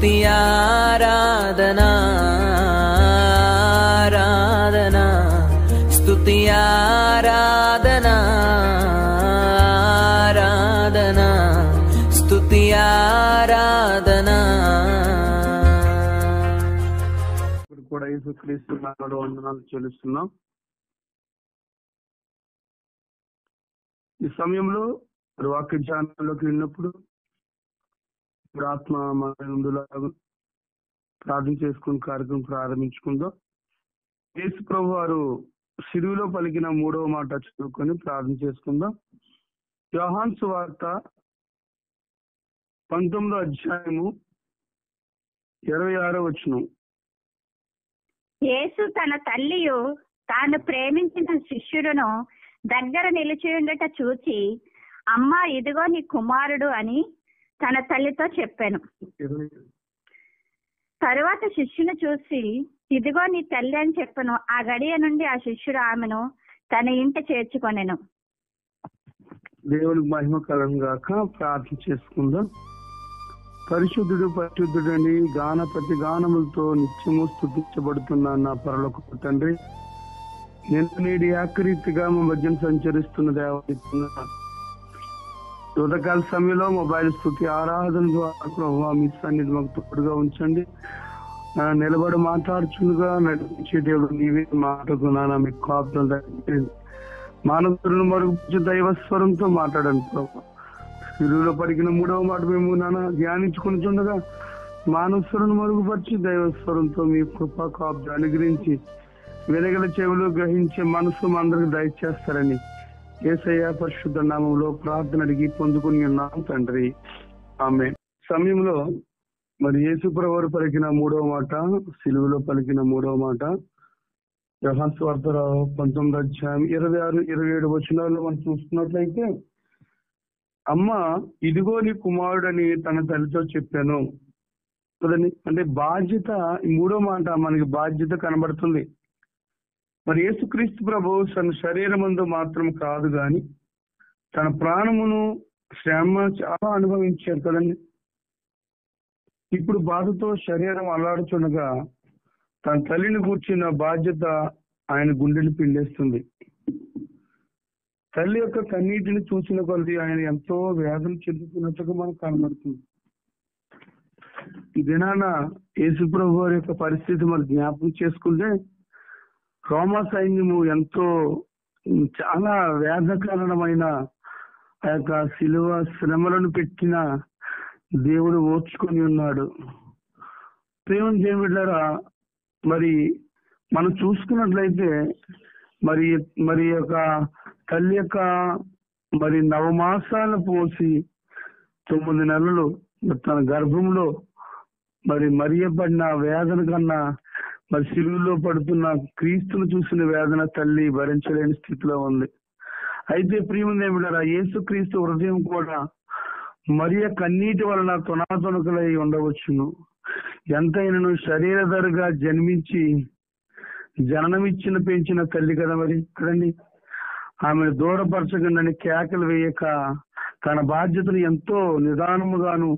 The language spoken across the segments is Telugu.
స్తుతి ఆరాధనా ఆరాధనా స్తుతి ఆరాధనా ఆరాధనా స్తుతి ఆరాధనా. ఇప్పుడు కూడా యేసుక్రీస్తు నామములో వందనాలు చెల్లిస్తున్నాం. ఈ సమయంలో వాక్య ధ్యానంలోకి వెళ్ళినప్పుడు ఇప్పుడు ఆత్మ మన ముందులాగా ప్రార్థన చేసుకుని కార్యక్రమం ప్రారంభించుకుందాం. యేసు ప్రభు వారు సిలువలో పలికిన 3వ మాట చదువుకొని ప్రార్థన చేసుకుందాం. యోహాను సువార్త 19వ అధ్యాయము 26వ వచనం. యేసు తన తల్లియు తాను ప్రేమించిన శిష్యుడును దగ్గర నిలిచి ఉండట చూచి, అమ్మా ఇదిగో నీ కుమారుడు అని తన తల్లితో చెప్పాను. తరువాత శిష్యుని చూసి ఇదిగో నీ తల్లి అని చెప్పను. ఆ గడియ నుండి ఆ శిష్యుడు ఆమెను తన ఇంట చేర్చుకొనెను. దేవునికి మహిమ కలుగును గాక. ప్రార్థన చేసుకుందాం. పరిశుద్ధుడు పరిశుద్ధుడని ప్రతి గానములతో నిత్యము స్తుతించబడుతున్నా నా పరలోకపు తండ్రి, నేను నేటి ఏకరీతిగా మా మధ్యన సంచరిస్తున్న దేవత ఉదయకాల సమయంలో మొబైల్ స్తుతి ఆరాధన ద్వారా ప్రభువా మీ సన్నిధి మాకు తోడుగా ఉంచండి. నిలబడి మాట్లాడుచుండగా నడిపించే దేవుడు నీవే. మాటకు నాన్న మీకు కాపుదలు దయచేయండి. మానవులను మరుగుపరిచి దైవస్వరంతో మాట్లాడండి ప్రభు. సిలువలో పలికిన 3వ మాట మేము నాన్న ధ్యానించుకుని చుండగా మానవులను మరుగుపరిచి దైవస్వరంతో మీ కృపా కాపుదలు అనుగ్రహించి వెలగల చెవులు గ్రహించే మనసు అందరికి దయచేస్తారని యేసయ్య పరిశుద్ధ నామంలో ప్రార్థన అడిగి పొందుకుని ఉన్నాం తండ్రి, ఆమేన్. సమయంలో మరి యేసు ప్రభువు పలికిన 3వ మాట, సిలువలో పలికిన 3వ మాట యోహాను సువార్త 19వ అధ్యాయం 26, 27 వచనాల్లో మనం చూస్తున్నట్లయితే, అమ్మ ఇదిగో నీ కుమారుడని తన తల్లితో చెప్పాను కదండి. అంటే బాధ్యత, ఈ 3వ మాట మనకి బాధ్యత కనబడుతుంది. మరి యేసుక్రీస్తు ప్రభు తన శరీరమందు మాత్రం కాదు గాని తన ప్రాణమును శ్రమ చాలా అనుభవించారు కదండి. ఇప్పుడు బాధతో శరీరం అల్లాడుచుండగా తన తల్లిని కూర్చున్న బాధ్యత ఆయన గుండెని పిండేస్తుంది. తల్లి యొక్క కన్నీటిని చూసిన కొద్ది ఆయన ఎంతో వేదన చెందుతున్నట్టుగా మనకు కనబడుతుంది. ఈ దినాన యేసు ప్రభు వారి యొక్క పరిస్థితి మరి జ్ఞాపకం చేసుకుంటే, రోమా సైన్యము ఎంతో చాలా వేదకారణమైన ఆ యొక్క శిలువ శ్రమలను పెట్టిన దేవుడు ఓర్చుకొని ఉన్నాడు. ప్రేమ చేయబడ్డారా, మరి మనం చూసుకున్నట్లయితే మరి యొక్క తల్లి యొక్క మరి 9 మాసాలు పోసి 9 నెలలు తన గర్భంలో మరి మరియబడిన వేదన కన్నా మరి శిలువలో పడుతున్న క్రీస్తును చూసిన వేదన తల్లి భరించలేని స్థితిలో ఉంది. అయితే ప్రియమైన యేసు క్రీస్తు హృదయం కూడా మరియ కన్నీటి వలన తొణాతొణకలై ఉండవచ్చును. ఎంతైనను శరీరధరగా జన్మించి జననమిచ్చిన పెంచిన తల్లి కదా మరి కదండి. ఆమెను దూరపరచకుండాని కేకలు వేయక తన బాధ్యతను ఎంతో నిదానముగాను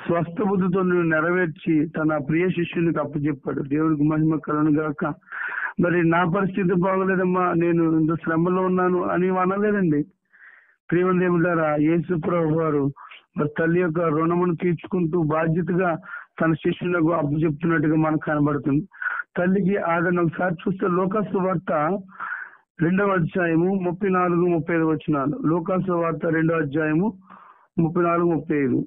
స్వస్థ బుద్ధితో నెరవేర్చి తన ప్రియ శిష్యునికి అప్పచెప్పాడు. దేవుడికి మహిమ కలుగును గాక. మరి నా పరిస్థితి బాగోలేదమ్మా, నేను ఇంత శ్రమలో ఉన్నాను అని అనలేదండి. ప్రియమైన దేవుడారా, యేసు ప్రభు వారు మరి తల్లి యొక్క రుణమును తీర్చుకుంటూ బాధ్యతగా తన శిష్యులకు అప్పచెప్తున్నట్టుగా మనకు కనబడుతుంది. తల్లికి ఆదరణ ఒకసారి చూస్తే లూకా సువార్త 2వ అధ్యాయము 34, 35 వచనాలు. లూకా సువార్త 2వ అధ్యాయము 34, 35.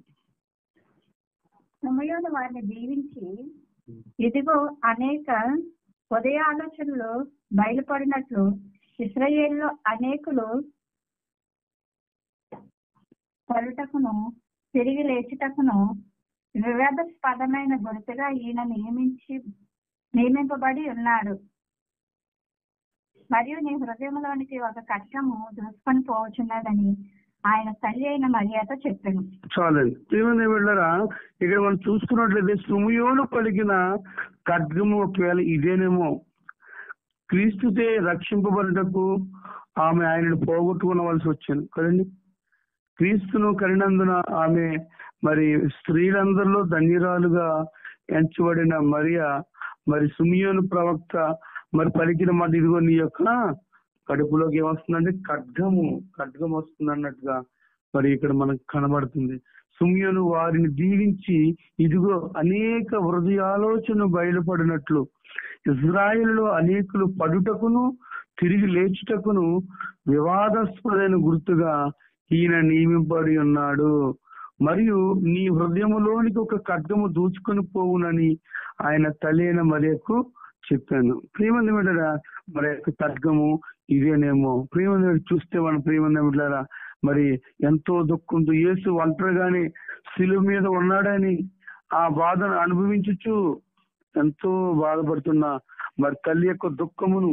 సమయంలో వారిని దీవించి, ఇదిగో అనేక ఉదయ ఆలోచనలు బయలుపడినట్లు ఇశ్రాయేలులో అనేకులు పలుటకును తిరిగి లేచుటకును వివాదాస్పదమైన గుర్తుగా ఈయన నియమింపబడి ఉన్నాడు. మరియు నీ హృదయంలోనికి ఒక కష్టము దూసుకొని పోవచ్చున్నదని ఆయన తల్లి అయిన మరియతో చెప్పాను. చాలండి. ప్రియమైన వెళ్ళరా, ఇక్కడ మనం చూసుకున్నట్లయితే సుమయోను పలికిన ఖడ్గము ఒకవేళ ఇదేనేమో. క్రీస్తుతే రక్షింపబడుటకు ఆమె ఆయనను పోగొట్టుకునవలసి వచ్చింది కదండి. క్రీస్తును కరినందున ఆమె మరి స్త్రీలందరిలో ధన్యురాలుగా ఎంచబడిన మరియా మరి సిమియోను ప్రవక్త మరి పలికిన మాట, ఇదిగో నీ యొక్క కడుపులోకి ఏమొస్తుందంటే ఖడ్గం వస్తుంది అన్నట్టుగా మరి ఇక్కడ మనకు కనబడుతుంది. సిమియోను వారిని దీవించి, ఇదిగో అనేక హృదయాలోచన బయలుపడినట్లు ఇజ్రాయేలులో అనేకులు పడుటకును తిరిగి లేచుటకును వివాదాస్పదమైన గుర్తుగా ఈయన నియమింపబడి ఉన్నాడు. మరియు నీ హృదయములోనికి ఒక ఖడ్గము దూచుకొని పోవునని ఆయన తల్లి అయిన మరియకు చెప్పాను. ప్రియమంది బిడ్డలారా, మరి యొక్క ఖడ్గము ఇదేనేమో. ప్రియమంది చూస్తే మన ప్రియమంది బిడ్డలారా, మరి ఎంతో దుఃఖంతో యేసు ఒంటరిగానే శిలువ మీద ఉన్నాడని ఆ బాధను అనుభవించుచు ఎంతో బాధపడుతున్నా మరి తల్లి యొక్క దుఃఖమును,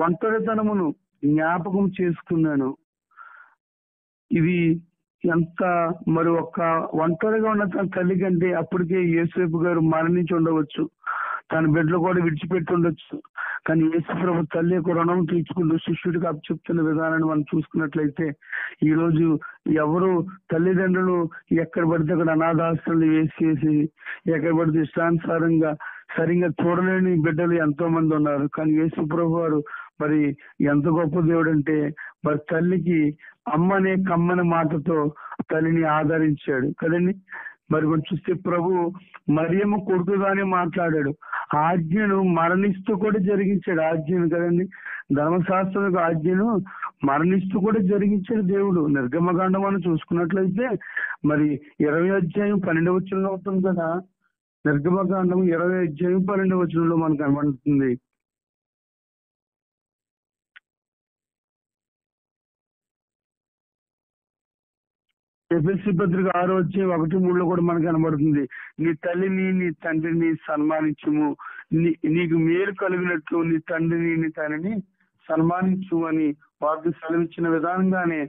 ఒంటరితనమును జ్ఞాపకం చేసుకున్నాను. ఇది ఎంత మరి ఒక్క ఒంటరిగా ఉన్న తన తల్లి కంటే అప్పటికే యేసేపు గారు మరణించి ఉండవచ్చు, తన బిడ్డలు కూడా విడిచిపెట్టి ఉండొచ్చు. కానీ యేసు ప్రభు తల్లి యొక్క రుణం తీర్చుకుంటూ శిష్యుడికి అప్పచెప్తున్న విధానాన్ని మనం చూసుకున్నట్లయితే, ఈ రోజు ఎవరు తల్లిదండ్రులు ఎక్కడ పడితే అక్కడ అనాథాశ్రమాలు వేసేసి ఎక్కడ పడితే ఇష్టానుసారంగా సరిగ్గా చూడలేని బిడ్డలు ఎంతో మంది ఉన్నారు. కానీ యేసు ప్రభు వారు మరి ఎంత గొప్ప దేవుడు అంటే, మరి తల్లికి అమ్మనే కమ్మని మాటతో తల్లిని ఆదరించాడు కదండి. మరి మనం చూస్తే ప్రభు మరియమ్మ కొడుకుగానే మాట్లాడాడు. ఆజ్ఞను మరణిస్తూ కూడా జరిగించాడు. ఆజ్ఞను కదండి, ధర్మశాస్త్ర ఆజ్ఞను మరణిస్తూ కూడా జరిగించాడు దేవుడు. నిర్గమకాండం మనం చూసుకున్నట్లయితే మరి 20 అధ్యాయం 12వ వచనంలో అవుతుంది కదా. నిర్గమకాండం 20 అధ్యాయం 12వ వచనంలో మనకు కనబడుతుంది. ఎఫెసీ పత్రిక 6వ అధ్యాయం 1-3 కూడా మనకు కనబడుతుంది. నీ తల్లిని నీ తండ్రిని సన్మానించుము, నీకు మేలు కలిగినట్లు నీ తండ్రిని నీ తల్లిని సన్మానించు అని వారికి సెలవిచ్చిన విధానంగానే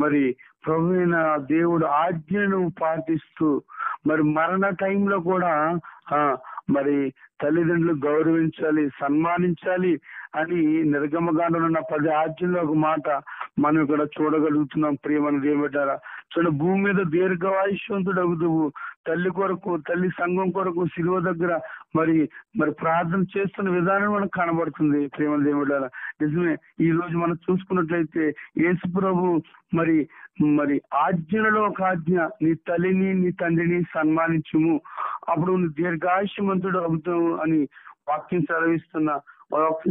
మరి ప్రభు అయిన దేవుడు ఆజ్ఞను పాటిస్తూ మరి మరణ టైంలో కూడా మరి తల్లిదండ్రులు గౌరవించాలి, సన్మానించాలి అని నిర్గమకాండంలో ఉన్న 10 ఆజ్ఞల్లో ఒక మాట మనం ఇక్కడ చూడగలుగుతున్నాం. ప్రియమైన దేవుడారా, చూడండి, భూమి మీద దీర్ఘాయుష్వంతుడు అగుదువు. తల్లి కొరకు, తల్లి సంఘం కొరకు శిలువ దగ్గర మరి ప్రార్థన చేస్తున్న విధానం మనకు కనబడుతుంది. ప్రియమైన దేవుడారా, నిజమే. ఈ రోజు మనం చూసుకున్నట్లయితే యేసు ప్రభు మరి ఆజ్ఞలలో ఒక ఆజ్ఞ, నీ తల్లిని నీ తండ్రిని సన్మానించుము, అప్పుడు నువ్వు దీర్ఘాయుష్మంతుడు అవుతావు అని వాక్యం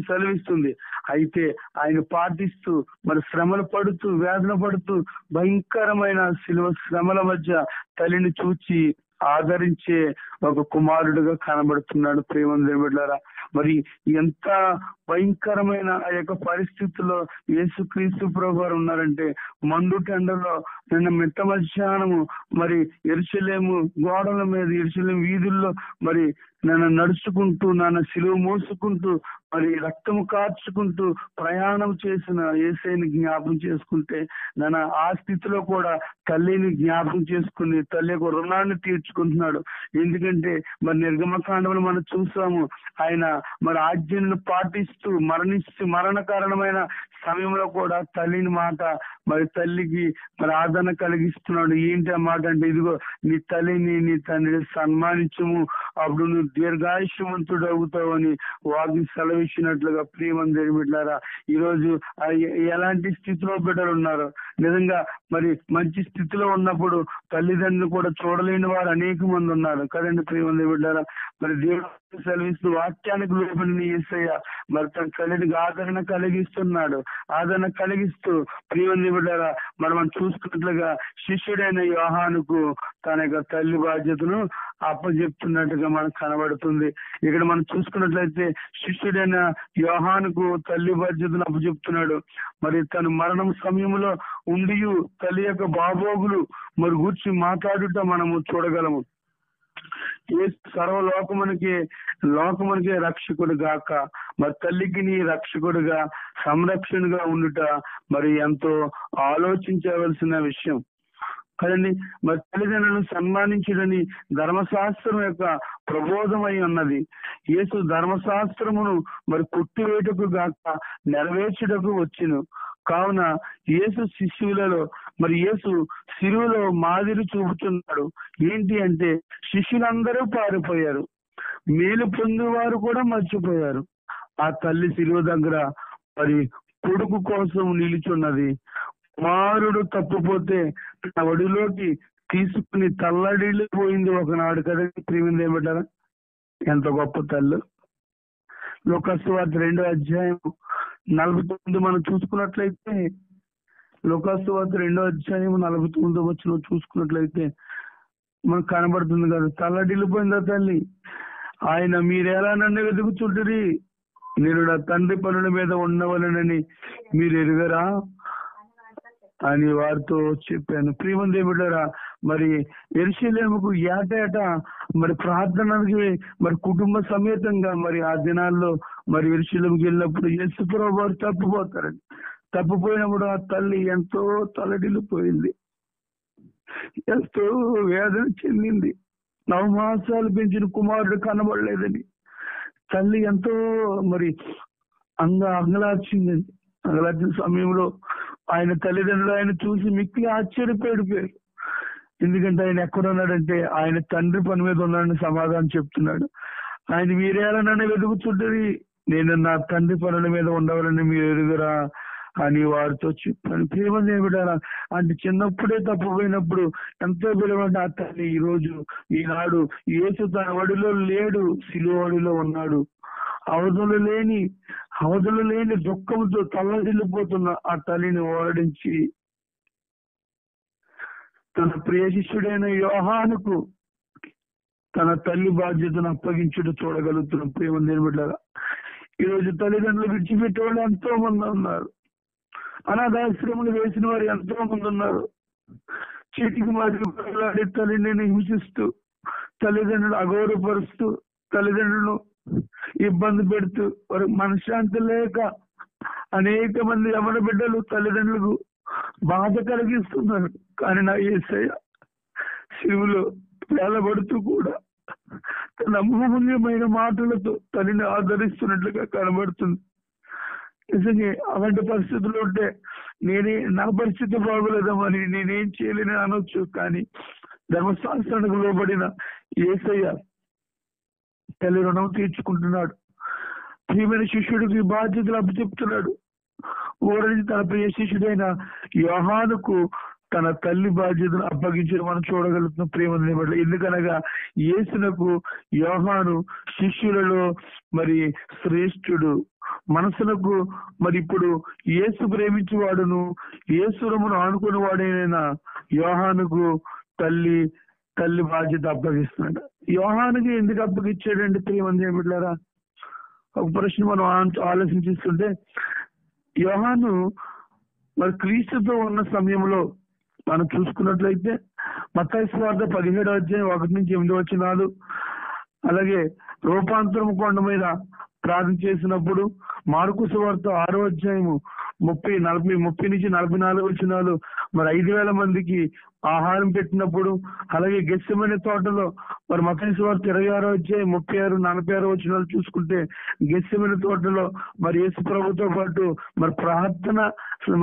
సెలవిస్తుంది. అయితే ఆయన పాటిస్తూ మరి శ్రమలు పడుతూ వేదన పడుతూ భయంకరమైన శ్రమల మధ్య తల్లిని చూచి ఆదరించే ఒక కుమారుడుగా కనబడుతున్నాడు. ప్రేమ దేవుడారా, మరి ఎంత భయంకరమైన ఆ యొక్క పరిస్థితుల్లో యేసుక్రీస్తు ప్రభు వారు ఉన్నారంటే, మండు టెండలో నిన్న మిట్ట మధ్యాహ్నము మరి యెరూషలేము గోడల మీద, యెరూషలేము వీధుల్లో మరి నన్ను నడుచుకుంటూ, నన్ను సిలువ మోసుకుంటూ, మరి రక్తము కార్చుకుంటూ ప్రయాణం చేసిన యేసయ్యని జ్ఞాపకం చేసుకుంటే, నన్ను ఆ స్థితిలో కూడా తల్లిని జ్ఞాపకం చేసుకుని తల్లి యొక్క రుణాన్ని తీర్చుకుంటున్నాడు. ఎందుకంటే మరి నిర్గమకాండంలో మనం చూసాము, ఆయన మరి ఆజ్ఞలను పాటిస్తూ మరణ కారణమైన సమయంలో కూడా తల్లిని మాట మరి తల్లికి మరి ఆదరణ కలిగిస్తున్నాడు. ఏంటి ఆ మాట అంటే, ఇదిగో నీ తల్లిని నీ తండ్రిని సన్మానించుము, అప్పుడు నువ్వు దీర్ఘాయుష్మంతుడు అవుతావు అని వాకి సెలవిచ్చినట్లుగా. ప్రియమైన దేవుని బిడ్డలారా, ఈరోజు ఎలాంటి స్థితిలో బిడ్డలు ఉన్నారు. నిజంగా మరి మంచి స్థితిలో ఉన్నప్పుడు తల్లిదండ్రులు కూడా చూడలేని వారు అనేక మంది ఉన్నారు కదండి. ప్రియమైన దేవుని బిడ్డలారా, మరి దేవుడు సెలవిస్తూ వాక్యానికి లోబడిన యేసయ్య మరి తన తల్లికి ఆదరణ కలిగిస్తూ ప్రియమైన దేవుని బిడ్డలారా, మనం చూసుకున్నట్లుగా శిష్యుడైన యోహానుకు తన యొక్క తల్లి బాధ్యతను అప్పచెప్తున్నట్టుగా మనకు కనబడుతుంది. ఇక్కడ మనం చూసుకున్నట్లయితే శిష్యుడైన యోహానుకు తల్లి బాధ్యతను అప్పచెప్తున్నాడు. మరి తను మరణం సమయంలో ఉండి తల్లి యొక్క బాగోగులు మరి గూర్చి మాట్లాడుట మనము చూడగలము. లోకమునికే రక్షకుడు గాక, మరి తల్లికి నీ రక్షకుడుగా సంరక్షణగా ఉండుట మరి ఎంతో ఆలోచించవలసిన విషయం కదండి. మరి తల్లిదండ్రులను సన్మానించుడని ధర్మశాస్త్రం యొక్క ప్రబోధమై ఉన్నది. యేసు ధర్మశాస్త్రమును మరి కొట్టివేటకు గాక నెరవేర్చుటకు వచ్చును. కావున యేసు శిష్యులలో మరి యేసు శిలువలో మాదిరి చూపుతున్నాడు. ఏంటి అంటే శిష్యులందరూ పారిపోయారు, మేలు పొందేవారు కూడా మర్చిపోయారు. ఆ తల్లి శిలువ దగ్గర మరి కొడుకు కోసం నిలిచున్నది. కుమారుడు తప్పిపోతే తన ఒడిలోకి తీసుకుని తల్లడిల్లిపోయింది ఒకనాడు కదండి. ప్రియమైనది ఏమంటారా? ఎంత గొప్ప తల్లు. లూకాసు సువార్త 2వ అధ్యాయం 49 మనం చూసుకున్నట్లయితే, లూకాసు సువార్త 2వ అధ్యాయం 49 వచనం చూసుకున్నట్లయితే మనకు కనబడుతుంది కదా, తల్లడిల్లిపోయింది ఆ తల్లి. ఆయన మీరెలా నన్ను వెతుకుచుంటిరి, నేను నా తండ్రి పనుల మీద ఉండవలనని మీరు ఎరుగరా అని వారితో చెప్పాను. ప్రియమంది ఏమిటారా, మరి యెరూషలేముకు ఏటేటా మరి ప్రార్థనకి మరి కుటుంబ సమేతంగా మరి ఆ దినాల్లో మరి యెరూషలేముకి వెళ్ళినప్పుడు యేసుప్రభువు వారు తప్పిపోతారండి. తప్పిపోయినప్పుడు ఆ తల్లి ఎంతో తలడిల్లిపోయింది, ఎంతో వేదన చెందింది. 9 మాసాలు పెంచిన కుమారుడు కనబడలేదని తల్లి ఎంతో మరి అంగలార్చిందండి. అంగలార్చిన సమయంలో ఆయన తల్లిదండ్రులు ఆయన చూసి మిక్కిలి ఆశ్చర్యపడిపోయారు. ఎందుకంటే ఆయన ఎక్కడున్నాడంటే ఆయన తండ్రి పని మీద ఉన్నాడని సమాధానం చెప్తున్నాడు. ఆయన మీరేలా నన్ను వెతుకుతుంటది, నేను నా తండ్రి పనుల మీద ఉండవాలని మీరు ఎరుగురా అని వారితో చెప్పాను. ప్రియమంది ఏమిటారా అంటే చిన్నప్పుడే తప్పిపోయినప్పుడు ఎంతో విలువంటే ఆ తల్లి ఈనాడు యేసు తన ఒడిలో లేడు, శిలువ ఒడిలో ఉన్నాడు. అవధులు లేని దుఃఖంతో తల్లడిల్లిపోతున్న ఆ తల్లిని ఓడించి తన ప్రియ శిష్యుడైన యోహానుకు తన తల్లి బాధ్యతను అప్పగించుడు చూడగలుగుతున్నాం. ప్రియమంది ఏమిటారా, ఈరోజు తల్లిదండ్రులు విడిచిపెట్టే వాళ్ళు ఎంతో మంది ఉన్నారు. అనాథాశ్రములు వేసిన వారు ఎంతో మంది ఉన్నారు. చీటికి మాదిరి తల్లిని హింసిస్తూ, తల్లిదండ్రులు అగౌరవపరుస్తూ, తల్లిదండ్రులను ఇబ్బంది పెడుతూ, వారికి మనశ్శాంతి లేక అనేక మంది యవన బిడ్డలు తల్లిదండ్రులకు బాధ కలిగిస్తున్నారు. కానీ నా యేసయ్య శిలువలో వేలబడుతూ కూడా తన అమూల్యమైన మాటలతో తల్లిని ఆదరిస్తున్నట్లుగా కనబడుతుంది. నిజంగా అలాంటి పరిస్థితులు ఉంటే నా పరిస్థితి బాగోలేదమ్మని నేనేం చేయలేని అనొచ్చు. కానీ ధర్మశాస్త్రానికి లోబడిన యేసయ్య తల్లి రుణం తీర్చుకుంటున్నాడు. ప్రియమైన శిష్యుడికి బాధ్యతలు అప్పచెప్తున్నాడు. ఊరించి తన ప్రియ శిష్యుడైన యోహానుకు తన తల్లి బాధ్యతను అప్పగించడం మనం చూడగలుగుతున్నాం. ప్రేమని బట్టి ఎందుకనగా యేసునకు యోహాను శిష్యులలో మరి శ్రేష్ఠుడు. మనసులకు మరి ఇప్పుడు యేసు ప్రేమించేవాడును యేసురమును ఆనుకుని వాడైన యోహానుకు తల్లి బాధ్యత అప్పగిస్తున్నాడు. యోహానుకి ఎందుకు అప్పగించాడంటే ప్రియమంది ఏమిట్లారా, ఒక ప్రశ్న మనం ఆలోచించుతుంటే, యోహాను మరి క్రీస్తుతో ఉన్న సమయంలో మనం చూసుకున్నట్లయితే మత్తయి సువార్త 17వ అధ్యాయం 1-8 వచనాలు, అలాగే రూపాంతరం కొండ మీద ప్రార్థన చేసినప్పుడు మార్కు సువార్త 6వ అధ్యాయము 30-44 వచనాలు, మరి 5,000 మందికి ఆహారం పెట్టినప్పుడు, అలాగే గెత్సెమనే తోటలో మరి మత్తయి సువార్త 26వ అధ్యాయం 36-46 వచనాలు చూసుకుంటే గెత్సెమనే తోటలో మరి యేసు ప్రభుతో పాటు మరి ప్రార్థన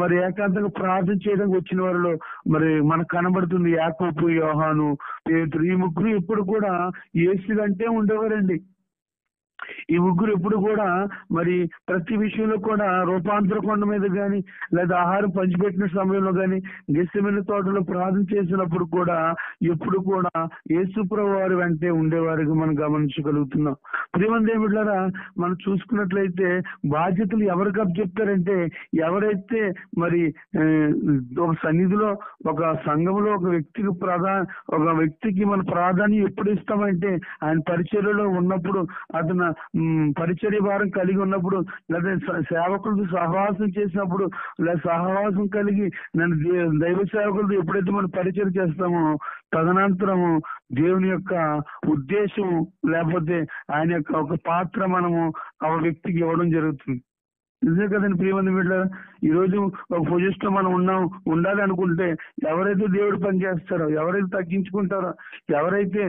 మరి ఏకాంతంగా ప్రార్థన చేయడానికి వచ్చిన వారిలో మరి మనకు కనబడుతుంది యాకోబు, యోహాను, పేతురు. ఈ ముగ్గురు ఎప్పుడు కూడా యేసు అంటే ఉండేవారండి. ఈ ముగ్గురు ఎప్పుడు కూడా మరి ప్రతి విషయంలో కూడా రూపాంతర కొండ మీద కానీ లేదా ఆహారం పంచిపెట్టిన సమయంలో కానీ గెత్సెమనే తోటలో ప్రార్థన చేసినప్పుడు కూడా ఎప్పుడు కూడా యేసుప్రభు వారి వెంటే ఉండేవారికి మనం గమనించగలుగుతున్నాం. ప్రియమంది ఏమిట్లారా, మనం చూసుకున్నట్లయితే బాధ్యతలు ఎవరికి అప్పచెప్తారంటే, ఎవరైతే మరి ఒక సన్నిధిలో ఒక సంఘంలో ఒక వ్యక్తికి మన ప్రాధాన్యం ఎప్పుడు ఇస్తామంటే ఆయన పరిచర్యలో ఉన్నప్పుడు, అతను పరిచర్య భారం కలిగి ఉన్నప్పుడు, లేదా సేవకులతో సహవాసం చేసినప్పుడు, లేదా సహవాసం కలిగి నన్ను దైవ సేవకులతో ఎప్పుడైతే మనం పరిచయం చేస్తామో తదనంతరము దేవుని యొక్క ఉద్దేశం లేకపోతే ఆయన యొక్క ఒక పాత్ర మనము ఆ వ్యక్తికి ఇవ్వడం జరుగుతుంది. నిజమే కదండి ప్రియమంది బిడ్డ. ఈ రోజు ఒక పొజిషన్ లో మనం ఉండాలి అనుకుంటే ఎవరైతే దేవుడు పని చేస్తారో, ఎవరైతే తగ్గించుకుంటారో, ఎవరైతే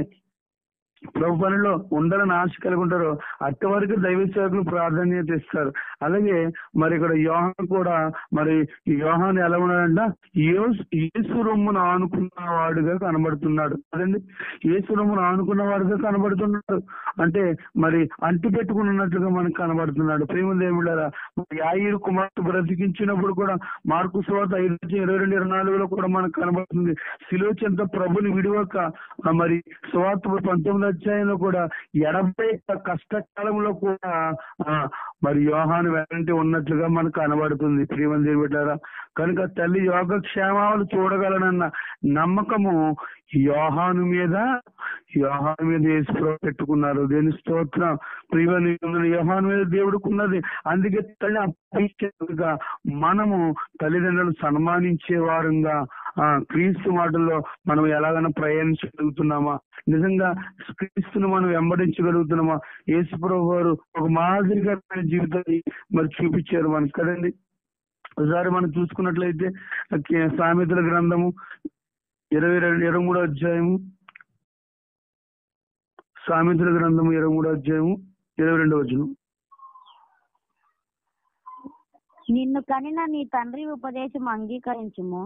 ప్రభు పనిలో ఉండాలని ఆశ కలిగి ఉంటారో అట్టి వరకు దైవ సేవకులు ప్రాధాన్యత ఇస్తారు. అలాగే మరి ఇక్కడ యోహాను కూడా, మరి యోహాను ఎలా ఉన్నాడంట, యేసు రొమ్మును ఆనుకున్న వాడుగా కనబడుతున్నాడు కదండి. యేసు రొమ్మును ఆనుకున్న వాడుగా కనబడుతున్నాడు అంటే మరి అంటి పెట్టుకున్నట్లుగా మనకు కనబడుతున్నాడు. ప్రేమ దేవుడారా, యాయిరు కుమార్తె బ్రతికించినప్పుడు కూడా మార్కు సువార్త 5:22-24 కూడా మనకు కనబడుతుంది. శిలువ చెంత ప్రభుని విడివక మరి సువార్త 19వ అధ్యాయంలో కూడా 80 కష్టకాలంలో కూడా మరి యోహాను వెంట ఉన్నట్లుగా మనకు కనబడుతుంది. ప్రియమైన దేవుని బిడ్డలారా, కనుక తల్లి యోగక్షేమాలు చూడగలనన్న నమ్మకము యోహాను మీద యేసు పెట్టుకున్నారు. దేని స్తోత్రం. ప్రియమైన యోహాను మీద దేవుడుకున్నది. అందుకే తల్లి అప్పగించేందుగా మనము తల్లిదండ్రులు సన్మానించే వారంగా క్రీస్తు మాటల్లో మనం ఎలాగైనా ప్రయాణించగలుగుతున్నామా, నిజంగా క్రీస్తును మనం వెంబడించగలుగుతున్నామా? యేసు ప్రభు వారు ఒక మాదిరికరమైన జీవితాన్ని మరి చూపించారు మనకు కదండి. ఒకసారి మనం చూసుకున్నట్లయితే సామెతల గ్రంథము 23వ అధ్యాయము, సామెతల గ్రంథము 23వ అధ్యాయము 22వ వచనం. నిన్ను కనిన నీ తండ్రి ఉపదేశం అంగీకరించుము.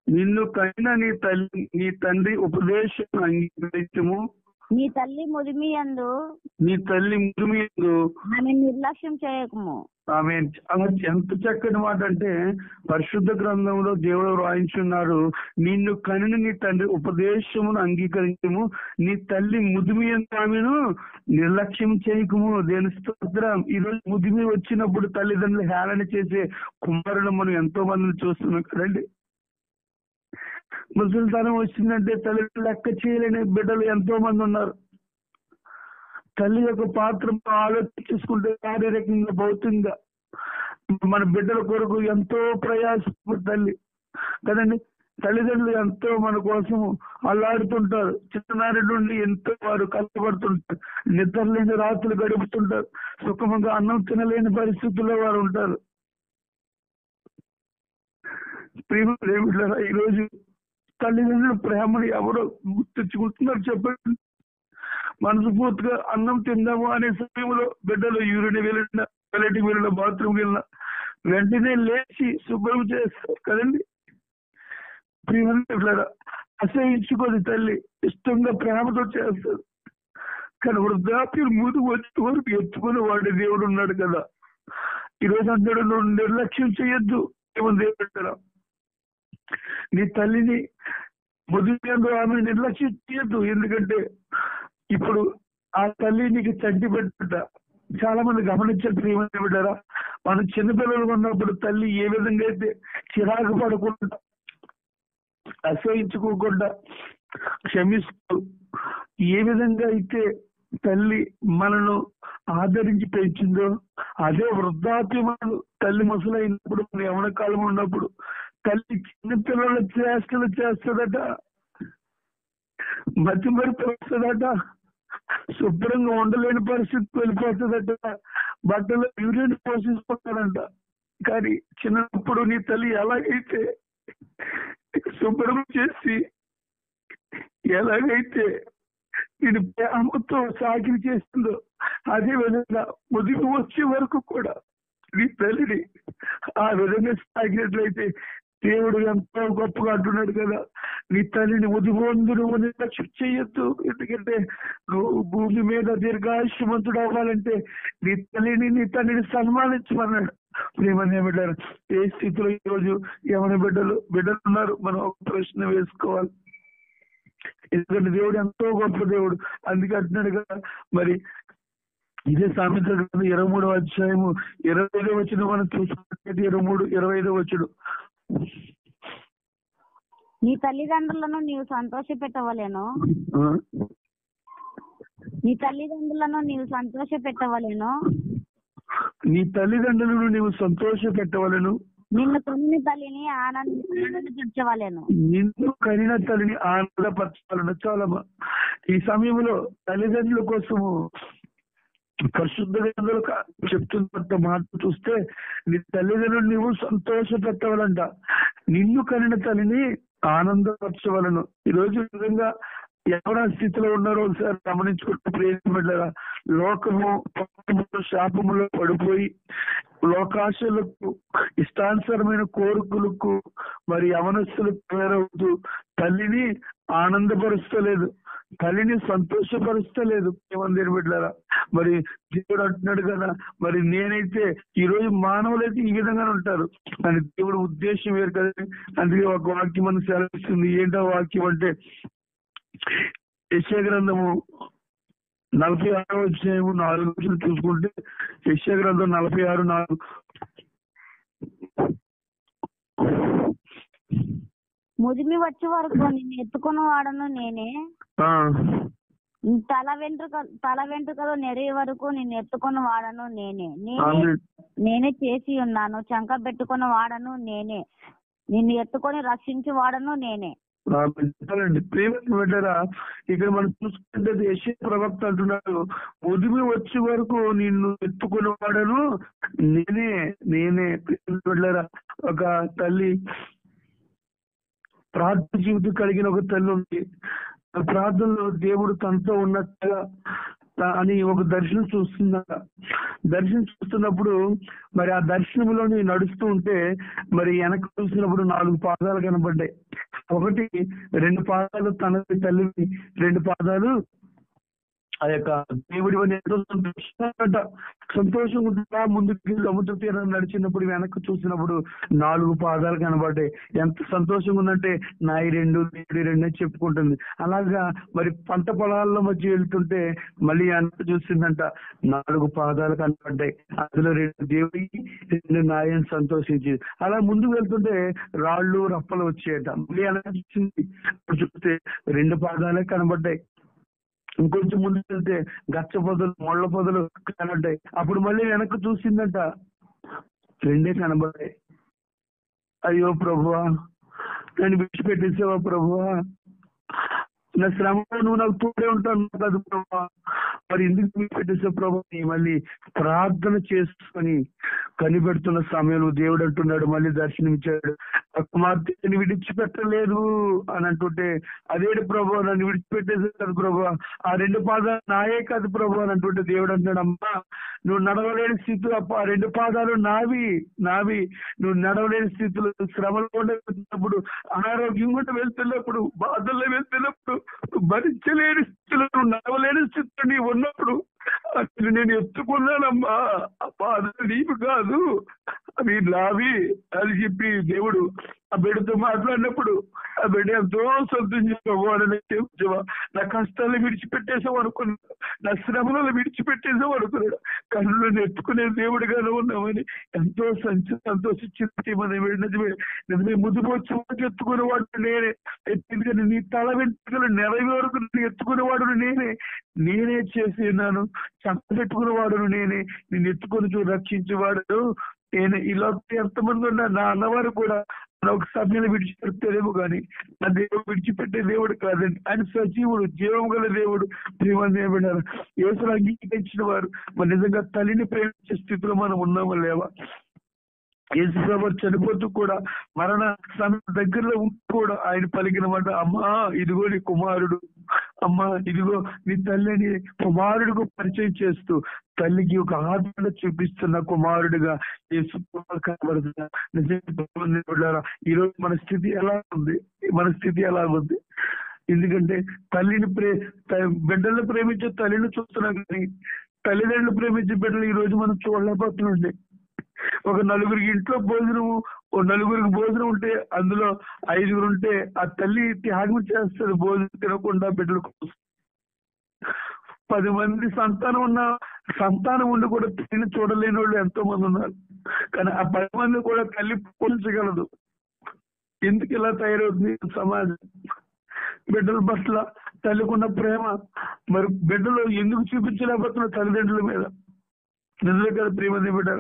నిన్ను కనిన నీ తండ్రి ఉపదేశం అంగీకరించుము. నీ తల్లి ముదిమియందు ఆమె నిర్లక్ష్యం చేయకము. ఆమె ఎంత చక్కని మాట అంటే, పరిశుద్ధ గ్రంథంలో దేవుడు రాయించున్నాడు, నిన్ను కనిన నీ తండ్రి ఉపదేశమును అంగీకరించము, నీ తల్లి ముదిమియందు ఆమెను నిర్లక్ష్యం చేయకము. దేని స్తోత్రం. ఈరోజు ముదిమి వచ్చినప్పుడు తల్లిదండ్రులు హేళన చేసే కుమారులు మనం ఎంతో మందిని చూస్తున్నాం కదండి. ముసలితనం వచ్చిందంటే తల్లిదండ్రులు లెక్క చేయలేని బిడ్డలు ఎంతో మంది ఉన్నారు. తల్లి యొక్క పాత్ర ఆలోచించుకుంటే శారీరకంగా, భౌతికంగా మన బిడ్డల కొరకు ఎంతో ప్రయాసపడు తల్లి కదండి. తల్లిదండ్రులు ఎంతో మన కోసం అల్లాడుతుంటారు. చిన్ననాటి నుండి ఎంతో వారు కష్టపడుతుంటారు. నిద్ర లేని రాత్రులు గడుపుతుంటారు. సుఖంగా అన్నం తినలేని పరిస్థితుల్లో వారు ఉంటారు. ప్రేమ ఈరోజు తల్లిదండ్రుల ప్రేమను ఎవరో గుర్తించుకుంటున్నారు చెప్పండి. మనస్ఫూర్తిగా అన్నం తిందాము అనే సమయంలో బిడ్డలు యూరిన్ వెళ్ళిన, టైలెట్కి వెళ్ళిన, బాత్రూమ్కి వెళ్ళిన వెంటనే లేచి శుభ్రం చేస్తారు కదండి. ప్రియమైన అసహించుకొని తల్లి ఇష్టంగా ప్రేమతో చేస్తారు. కానీ వృద్ధాప్యం ముందుకు వచ్చే వరకు ఎత్తుకుని వాడి దేవుడు ఉన్నాడు కదా. ఈరోజు అందరూ నువ్వు నిర్లక్ష్యం చేయొద్దు. ఏమని దేవుడు, నీ తల్లిని ముదిరినందు ఆమె నిర్లక్ష్యం చేయొద్దు. ఎందుకంటే ఇప్పుడు ఆ తల్లి నీకు చంటి పెట్ట. చాలా మంది గమనించారు ప్రియమైన బిడ్డరా, మనం చిన్నపిల్లలు ఉన్నప్పుడు తల్లి ఏ విధంగా అయితే చిరాకు పడకుండా, అసహించుకోకుండా, క్షమిస్తూ ఏ విధంగా అయితే తల్లి మనను ఆదరించి పెంచిందో, అదే వృద్ధాప్యము తల్లి ముసలైనప్పుడు, యవ్వన కాలం ఉన్నప్పుడు తల్లి చిన్నపిల్లల చేష్టలు చేస్తుందట, మధ్య మరిపి వస్తుందట, శుభ్రంగా ఉండలేని పరిస్థితి వెళ్ళిపోతుందట, బట్టలు యూరిన్ పోషిస్తుంటారంట. కానీ చిన్నప్పుడు నీ తల్లి ఎలాగైతే శుభ్రం చేసి, ఎలాగైతే నేను ప్రేమతో సాకిరి చేసిందో, అదే విధంగా ముదిమి వచ్చే వరకు కూడా నీ తల్లిని ఆ విధంగా సాగినట్లయితే దేవుడు ఎంతో గొప్పగా అంటున్నాడు కదా, నీ తల్లిని ఉదిపోందు నువ్వు నిర్లక్ష్యం చేయొద్దు. ఎందుకంటే నువ్వు భూమి మీద దీర్ఘాయుష్మంతుడు అవ్వాలంటే నీ తల్లిని, నీ తండ్రిని సన్మానించమన్నాడు. ప్రేమనే బిడ్డారు, ఏ స్థితిలో ఈరోజు ఏమైనా బిడ్డలు ఉన్నారు, మనం ఒక ప్రశ్న వేసుకోవాలి. ఎందుకంటే దేవుడు ఎంతో గొప్ప దేవుడు. అందుకే అంటున్నాడు కదా, మరి ఇదే సామెతల గ్రంథం 23వ అధ్యాయము 25వ వచనం మనం చూసుకున్నట్లయితే 23-25వ వచనం. నీ తల్లిదండ్రులను నీవు సంతోష పెట్టవలేను. నీ తల్లిదండ్రులను నీవు సంతోష పెట్టవలేను. నీ తల్లిదండ్రులను నీవు సంతోష పెట్టవలను. నిన్ను కనిన తల్లిని ఆనందపరచవలేను. నిన్ను కనిన తల్లిని ఆనందపరచవలను. చాలా ఈ సమయంలో తల్లిదండ్రుల కోసము పరిశుద్ధ గ్రంథాలు చెప్తున్నంత మాట చూస్తే, నీ తల్లిదండ్రులు నీవు సంతోష పెట్టవాలంట. నిన్ను కనిన తల్లిని ఆనందపరచవలను. ఈరోజు నిజంగా ఎవరి స్థితిలో ఉన్నారో ఒకసారి గమనించుకుంటూ ప్రేమించబడ్డారా? లోకము పాపములో శాపములో పడిపోయి లోకాశలకు ఇష్టానుసరమైన కోరికలకు మరి యవనస్తులకు తయారవుతూ తల్లిని ఆనందపరుస్తలేదు, తల్లిని సంతోషపరుస్తలేదు. ఏమని బిడ్డారా? మరి దేవుడు అంటున్నాడు కదా, మరి నేనైతే ఈరోజు మానవులైతే ఈ విధంగానే ఉంటారు కానీ దేవుడు ఉద్దేశం వేరు కదా. అందుకే ఒక వాక్యం మనకు సెలవిస్తుంది. ఏంటో వాక్యం అంటే యెషయా గ్రంథము 46వ అధ్యాయము 4 చూసుకుంటే, యెషయా గ్రంథం 46:4 ముదిమి వచ్చే వరకు నిన్ను ఎత్తుకున్న వాడను నేనే, తల వెంట్రుకలు నెరిగే వరకు నిన్ను ఎత్తుకున్న వాడను నేనే, నేనే చేసి ఉన్నాను, చంక పెట్టుకున్న వాడను నేనే, నిన్ను ఎత్తుకొని రక్షించే వాడను నేనే. ప్రేమ పెట్టారా? ఇక్కడ మనం చూసుకుంటే యెషయా ప్రవక్త అంటున్నాడు, ముదిమి వచ్చే వరకు నిన్ను ఎత్తుకుని వాడను నేనే. పెట్టారా? ఒక తల్లి ప్రార్థన జీవితం కలిగిన ఒక తల్లి ఉంది. ఆ ప్రార్థనలో దేవుడు తనతో ఉన్నట్టుగా అని ఒక దర్శనం చూస్తుందట. దర్శనం చూస్తున్నప్పుడు మరి ఆ దర్శనంలోని నడుస్తూ ఉంటే మరి వెనక్కి చూసినప్పుడు 4 పాదాలు కనబడ్డాయి. ఒకటి 2 పాదాలు తన తల్లివి, 2 పాదాలు ఆ యొక్క దేవుడి ఎంతో సంతోషం ఉంటుందా. ముందుకు సముద్ర తీరాన్ని నడిచినప్పుడు వెనక్కి చూసినప్పుడు 4 పాదాలు కనబడ్డాయి. ఎంత సంతోషంగా ఉందంటే నాయి 2 దేవుడి 2 అని చెప్పుకుంటుంది. అలాగా మరి పంట పొలాల్లో మధ్య వెళ్తుంటే మళ్ళీ వెనక్కి చూసిందంట, 4 పాదాలు కనబడ్డాయి. అందులో 2 దేవుడి 2 నాయని సంతోషించింది. అలా ముందుకు వెళ్తుంటే రాళ్ళు రప్పలు వచ్చాయట. మళ్ళీ వెనక్కి చూసింది, చూస్తే 2 పాదాలే కనబడ్డాయి. ఇంకొంచెం ముందుకు వెళ్తే గచ్చ పొదలు ముళ్ళ పొదలు కనబడ్డాయి. అప్పుడు మళ్ళీ వెనక్కి చూసిందంట, 2 కనబడ్డాయి. అయ్యో ప్రభువా, నన్ను విడిచిపెట్టేసావా ప్రభువా? నా శ్రమలో నువ్వు నాకు తోడే ఉంటాను కదా ప్రభా, మరి ఎందుకు విడిచిపెట్టేసావు ప్రభా? మళ్ళీ ప్రార్థన చేసుకొని కనిపెడుతున్న సమయంలో దేవుడు అంటున్నాడు, మళ్ళీ దర్శనమిచ్చాడు, కుమార్తెని విడిచిపెట్టలేదు అని అంటుంటే, అదేడు ప్రభు నన్ను విడిచిపెట్టేసే కదా ప్రభు, ఆ 2 పాదాలు నాయే కాదు ప్రభు అని అంటుంటే దేవుడు అంటున్నాడు, అమ్మా నువ్వు నడవలేని స్థితిలో ఆ 2 పాదాలు నావి. నువ్వు నడవలేని స్థితిలో, శ్రమలు కూడా వెళ్తున్నప్పుడు, అనారోగ్యం కూడా వెళ్తున్నప్పుడు, బాధల్లో వెళ్తున్నప్పుడు, భరించలేని స్థితిలో, నువ్వు నడవలేని స్థితిలో నీవు ఉన్నప్పుడు అసలు నేను ఎత్తుకున్నానమ్మా. ఆ బాధలు నీవు కాదు, అవి నావి అని చెప్పి దేవుడు ఆ బిడ్డతో మాట్లాడినప్పుడు ఆ బిడ్డ ఎంతో సంతోషించావా, నా కష్టాలు విడిచిపెట్టేసావు అనుకున్నాడు, నా శ్రమలను విడిచిపెట్టేసావు అనుకున్నాడు, కన్నులు ఎత్తుకునే దేవుడిగానే ఉన్నామని ఎంతో సంతోషించింది. నిజమే ముద్దుపోచ్చు ఎత్తుకునేవాడు నేనే, ఎందుకంటే నీ తల వెంట్రుకలు నెరవే వరకు ఎత్తుకునేవాడు నేనే చేసి ఉన్నాను, చంప పెట్టుకునేవాడును నేనే, నేను ఎత్తుకొని రక్షించేవాడు నేనే. ఇలా ఎంతమంది ఉన్నారు నా అన్నవారు కూడా ఒక సమయంలో విడిచిపెడతారేమో కానీ నా దేవుడు విడిచిపెట్టే దేవుడు కాదండి. ఆయన సజీవుడు, జీవం గల దేవుడు. ప్రేమను యేసును అంగీకరించిన వారు మరి నిజంగా తల్లిని ప్రేమించే స్థితిలో మనం ఉన్నామా లేవా? యేసు ప్రభు చనిపోతూ కూడా మరణ సమయం దగ్గరలో ఉంటూ కూడా ఆయన పలికిన మాట, అమ్మా ఇదిగో నీ కుమారుడు, అమ్మా ఇదిగో నీ తల్లిని కుమారుడికి పరిచయం చేస్తూ తల్లికి ఒక ఆదరణ చూపిస్తున్న కుమారుడిగా యేసు కనబడుతున్నా. నిజంగా ఈరోజు మన స్థితి ఎలా ఉంది? ఎందుకంటే తల్లిని బిడ్డలను ప్రేమించే తల్లిని చూస్తున్నాం కానీ తల్లిదండ్రులు ప్రేమించే బిడ్డలు ఈ రోజు మనం చూడలేకపోతున్నాండి. ఒక 4గురికి ఇంట్లో భోజనం, ఓ 4గురికి భోజనం ఉంటే అందులో 5గురు ఉంటే ఆ తల్లి త్యాగం చేస్తుంది భోజనం తినకుండా బిడ్డల కోసం. 10 మంది సంతానం ఉండి కూడా తల్లిని చూడలేని వాళ్ళు ఎంతో మంది ఉన్నారు. కానీ ఆ 10 మంది కూడా తల్లి పోల్చగలదు. ఎందుకు ఇలా తయారవుతుంది సమాజం? బిడ్డల పట్ల తల్లికున్న ప్రేమ మరి బిడ్డలు ఎందుకు చూపించలేకపోతున్న తల్లిదండ్రుల మీద? నిజమే కదా ప్రేమ బిడ్డ.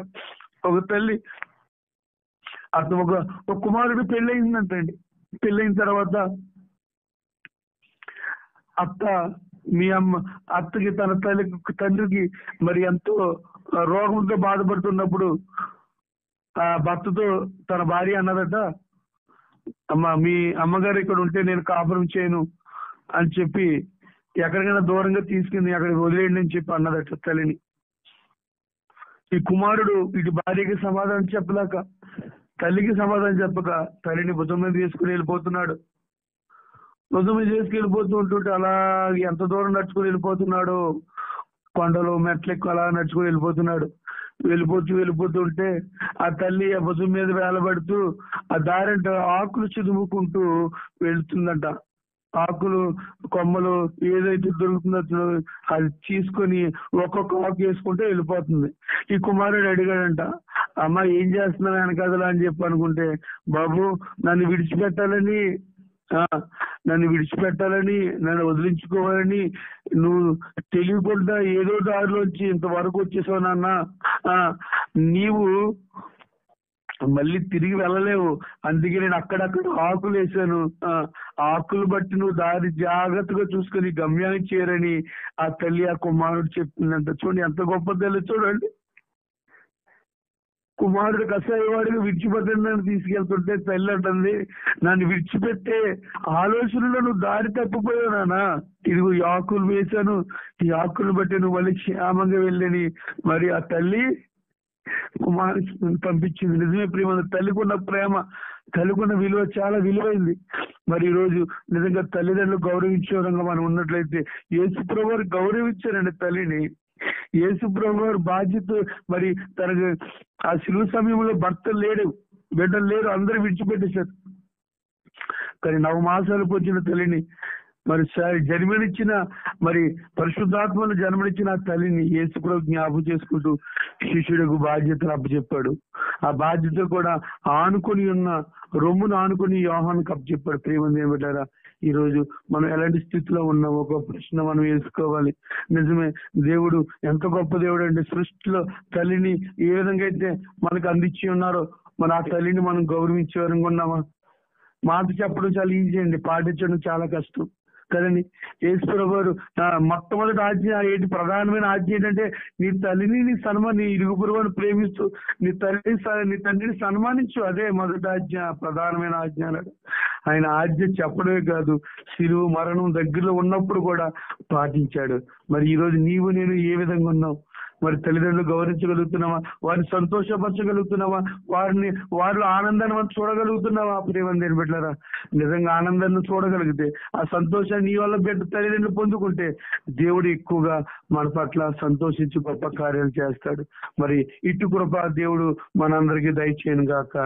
ఒక తల్లి అతను ఒక కుమారుడు పెళ్ళయిందంటండి. పెళ్ళైన తర్వాత అత్తకి తన తండ్రికి మరి ఎంతో రోగంతో బాధపడుతున్నప్పుడు ఆ భర్తతో తన భార్య అన్నదట, అమ్మ మీ అమ్మగారు ఇక్కడ ఉంటే నేను కాపురం చేయను, అని చెప్పి ఎక్కడికైనా దూరంగా తీసుకుని అక్కడికి వదిలేయండి అని చెప్పి అన్నదట తల్లిని. ఈ కుమారుడు ఇటు భార్యకి సమాధానం చెప్పలేక, తల్లికి సమాధానం చెప్పక తల్లిని భుజం మీద తీసుకుని వెళ్ళిపోతున్నాడు. భుజం మీద తీసుకెళ్ళిపోతూ ఉంటుంటే అలా ఎంత దూరం నడుచుకుని వెళ్ళిపోతున్నాడో, కొండలు మెట్లెక్కు అలా నడుచుకుని వెళ్ళిపోతుంటే ఆ తల్లి ఆ భుజం మీద వేలబడుతూ ఆ దారంట ఆకులు చిదుముకుంటూ వెళ్తుందంట. ఆకులు కొమ్మలు ఏదైతే దొరుకుతుందో అది తీసుకొని ఒక్కొక్క ఆకు వేసుకుంటే వెళ్ళిపోతుంది. ఈ కుమారుడు అడిగాడంట, అమ్మ ఏం చేస్తున్నావు వెనకదలా అని చెప్పి అనుకుంటే, బాబు నన్ను విడిచిపెట్టాలని నన్ను వదిలించుకోవాలని నువ్వు తెలియకుండా ఏదో దారిలోంచి ఇంతవరకు వచ్చేసావు నాన్న, నీవు మళ్ళీ తిరిగి వెళ్ళలేవు, అందుకే నేను అక్కడక్కడ ఆకులు వేసాను, ఆకులు బట్టి నువ్వు దారి జాగ్రత్తగా చూసుకొని గమ్యానికి చేరని ఆ తల్లి ఆ కుమారుడు చెప్తుందంట. చూడండి ఎంత గొప్ప తల్లి చూడండి. కుమారుడు కసాయవాడిగా విడిచిపెట్టని తీసుకెళ్తుంటే తల్లి అంటుంది, నన్ను విడిచిపెట్టే ఆలోచనలో నువ్వు దారి తప్పిపోయావు నాన్న, ఇదిగో ఈ ఆకులు వేశాను, ఈ ఆకులు బట్టి నువ్వు మళ్ళీ క్షేమంగా వెళ్ళని మరి ఆ తల్లి కుమారుడు పంపించింది. నిజమే ప్రేమ, తల్లికున్న ప్రేమ, తల్లికున్న విలువ చాలా విలువైంది. మరి ఈ రోజు నిజంగా తల్లిదండ్రులు గౌరవించే విధంగా మనం ఉన్నట్లయితే, యేసుప్రభు వారు గౌరవించారండి తల్లిని. యేసుప్రభు వారు బాధ్యత మరి తనకు ఆ శిలువ సమయంలో భర్త లేడు, బిడ్డలు లేరు, అందరూ విడిచిపెట్టేశారు. కానీ 9 మాసాలకు వచ్చిన తల్లిని మరి జన్మనిచ్చిన మరి పరిశుద్ధాత్మను జన్మనిచ్చిన ఆ తల్లిని యేసుప్రభు జ్ఞాపకం చేసుకుంటూ శిష్యుడికి బాధ్యతలు అప్పచెప్పాడు. ఆ బాధ్యత కూడా ఆనుకొని ఉన్న రొమ్మును ఆనుకొని యోహానుకు అప్పచెప్పాడు. ప్రేమని ఏమిటారా, ఈ రోజు మనం ఎలాంటి స్థితిలో ఉన్నాం ఒక ప్రశ్న మనం వేసుకోవాలి. నిజమే, దేవుడు ఎంత గొప్ప దేవుడు అండి. సృష్టిలో తల్లిని ఏ విధంగా అయితే మనకు అందించి ఉన్నారో మన ఆ తల్లిని మనం గౌరవించే విధంగా ఉన్నామా? మాట చెప్పడం చాలా ఈజీ అండి, పాటించడం చాలా కష్టం కదండి. యేసుప్రభు వారు మొట్టమొదటి ఆజ్ఞ ఏంటి, ప్రధానమైన ఆజ్ఞ ఏంటంటే నీ తల్లిని నీ ఇరుగు పొరుగును ప్రేమిస్తూ నీ తండ్రిని సన్మానించు, అదే మొదటి ఆజ్ఞ, ప్రధానమైన ఆజ్ఞ అన్నాడు. ఆయన ఆజ్ఞ చెప్పడమే కాదు, శిలువ మరణం దగ్గరలో ఉన్నప్పుడు కూడా పాటించాడు. మరి ఈ రోజు నీవు నేను ఏ విధంగా ఉన్నావు? మరి తల్లిదండ్రులు గౌరవించగలుగుతున్నావా? వారిని సంతోషపరచగలుగుతున్నావా? వారిలో ఆనందాన్ని మనం చూడగలుగుతున్నావా? ప్రేమని బిడ్డలారా, నిజంగా ఆనందాన్ని చూడగలిగితే, ఆ సంతోషాన్ని నీ వల్ల బిడ్డ తల్లిదండ్రులు పొందుకుంటే దేవుడు ఎక్కువగా మన పట్ల సంతోషించి గొప్ప కార్యాలు చేస్తాడు. మరి ఇటు కృప దేవుడు మనందరికీ దయచేయను గాక.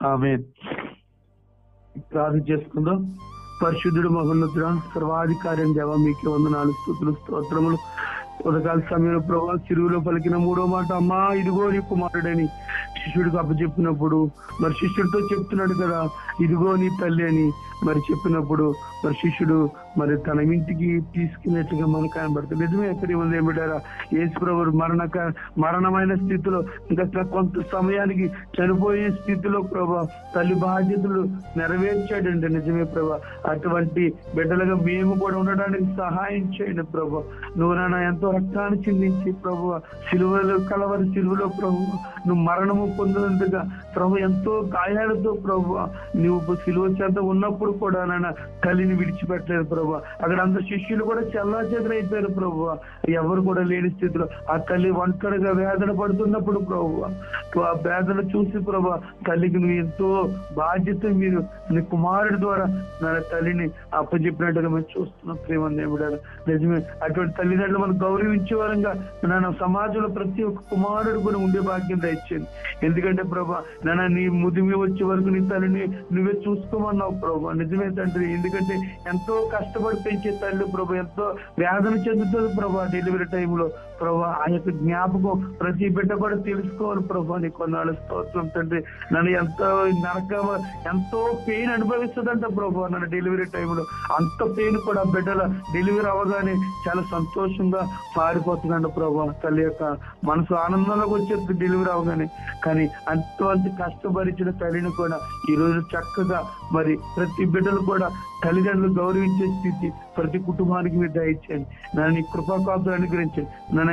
ఆమేన్. ప్రార్థన చేసుకుందాం. పరిశుద్ధుడు మహోన్నతుడ సర్వాధికారి దేవా, మీకే వందనాలు, స్తుతులు, స్తోత్రములు. ఉదకాల సమయంలో ప్రభావ చిరువులో పలికిన 3వ మాట, అమ్మా ఇదిగో నీ కుమారుడని శిష్యుడికి అప్పచెప్పినప్పుడు మరి శిష్యుడితో చెప్తున్నాడు కదా, ఇదిగో నీ తల్లి అని మరి చెప్పినప్పుడు మరి శిష్యుడు మరి తన ఇంటికి తీసుకున్నట్టుగా మనకు కనబడుతుంది. నిజమే, ఎక్కడ ఉంది ఏమిటారా, యేసుప్రభు మరణమైన స్థితిలో ఇంకా కొంత సమయానికి చనిపోయే స్థితిలో ప్రభా తల్లి బాధ్యతలు నెరవేర్చాడండి. నిజమే ప్రభా, అటువంటి బిడ్డలుగా మేము కూడా ఉండడానికి సహాయం చేయండి ప్రభా. నువ్వు నాన్న ఎంతో రక్తాన్ని చిందించి ప్రభు కలవరి సిలువలో ప్రభు నువ్వు మరణము పొందినందుగా ప్రభు ఎంతో గాయాలతో ప్రభు నువ్వు సిలువ చేత ఉన్నప్పుడు కూడా నాన్న తల్లిని విడిచిపెట్టలేదు ప్రభు. అక్కడ అందరు శిష్యులు కూడా చెల్లాచెదరైపోయారు ప్రభు. ఎవరు కూడా లేని స్థితిలో ఆ తల్లి ఒంటరిగా వేదన పడుతున్నప్పుడు ప్రభు ఆ వేదన చూసి ప్రభు తల్లికి నువ్వు ఎంతో బాధ్యత మీరు నీ కుమారుడి ద్వారా నా తల్లిని అప్పచెప్పినట్టుగా మేము చూస్తున్నాం. ప్రేమ నిజమే, అటువంటి తల్లిదండ్రులు మనం గౌరవించే వారంగా నాన్న సమాజంలో ప్రతి ఒక్క కుమారుడు కూడా ఉండే భాగ్యం దయచేయండి. ఎందుకంటే ప్రభా నాన్న నీ ముదిమి వచ్చే వరకు నీ తల్లిని నువ్వే చూసుకోమన్నావు ప్రభా. నిజమే తండ్రి, ఎందుకంటే ఎంతో కష్టపడి పెంచే తల్లి ప్రభా ఎంతో వేదన చెందుతుంది ప్రభా డెలివరీ టైంలో ప్రభా. ఆ యొక్క జ్ఞాపకం ప్రతి బిడ్డ కూడా తెలుసుకోవాలి ప్రభా. నీ కొన్నాళ్ళు స్తోత్రం తండ్రి. నన్ను ఎంతో పెయిన్ అనుభవిస్తుందంట ప్రభా నన్ను డెలివరీ టైంలో. అంత పెయిన్ కూడా బిడ్డల డెలివరీ అవ్వగానే చాలా సంతోషంగా పారిపోతుందంట ప్రభా. తల్లి యొక్క మనసు ఆనందంలోకి వచ్చేది డెలివరీ అవగానే. కానీ అంత కష్టపరిచిన తల్లిని కూడా ఈ రోజు చక్కగా మరి ప్రతి బిడ్డలు కూడా తల్లిదండ్రులు గౌరవించే స్థితి ప్రతి కుటుంబానికి మీరు దయచేయండి. నన్ను కృపాకాంతులు అనుగ్రహించండి. నన్ను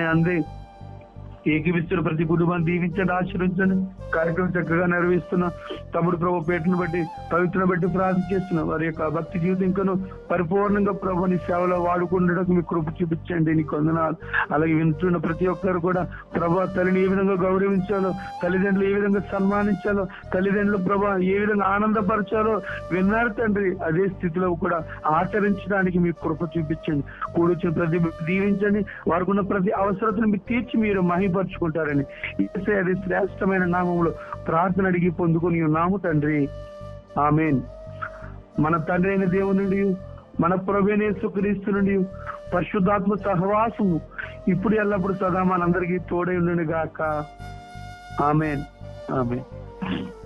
ఏకీవిస్తున్న ప్రతి కుటుంబాన్ని దీవించండి, ఆశీర్వించండి. కార్యక్రమం చక్కగా నిర్వహిస్తున్న తమ్ముడు ప్రభు పేటను బట్టి, పవిత్రను బట్టి ప్రార్థన చేస్తున్నాం. వారి యొక్క భక్తి జీవితం ఇంకను పరిపూర్ణంగా ప్రభు నీ సేవలో వాడుకుండడానికి మీ కృప చూపించండి. నీకు వందనాలు. అలాగే వింటున్న ప్రతి ఒక్కరు కూడా ప్రభు తల్లిని ఏ విధంగా గౌరవించాలో, తల్లిదండ్రులు ఏ విధంగా సన్మానించాలో, తల్లిదండ్రులు ప్రభు ఏ విధంగా ఆనందపరచాలో విన్నారు తండ్రి. అదే స్థితిలో కూడా ఆచరించడానికి మీ కృప చూపించండి. కూడొచ్చిన ప్రతి దీవించండి. వారికి ఉన్న ప్రతి అవసరతను మీరు తీర్చి మీరు మహిపరుచుకుంటారని యేసయ్య అది శ్రేష్టమైన నామములో ప్రార్థన అడిగి పొందుకొని ఉన్నాము తండ్రి. ఆమేన్. మన తండ్రి అయిన దేవుని నుండి, మన ప్రభువైన యేసుక్రీస్తు నుండి పరిశుద్ధాత్మ సహవాసము ఇప్పుడు ఎల్లప్పుడు సదా మనందరికీ తోడై ఉండును గాక. ఆమేన్. ఆమేన్.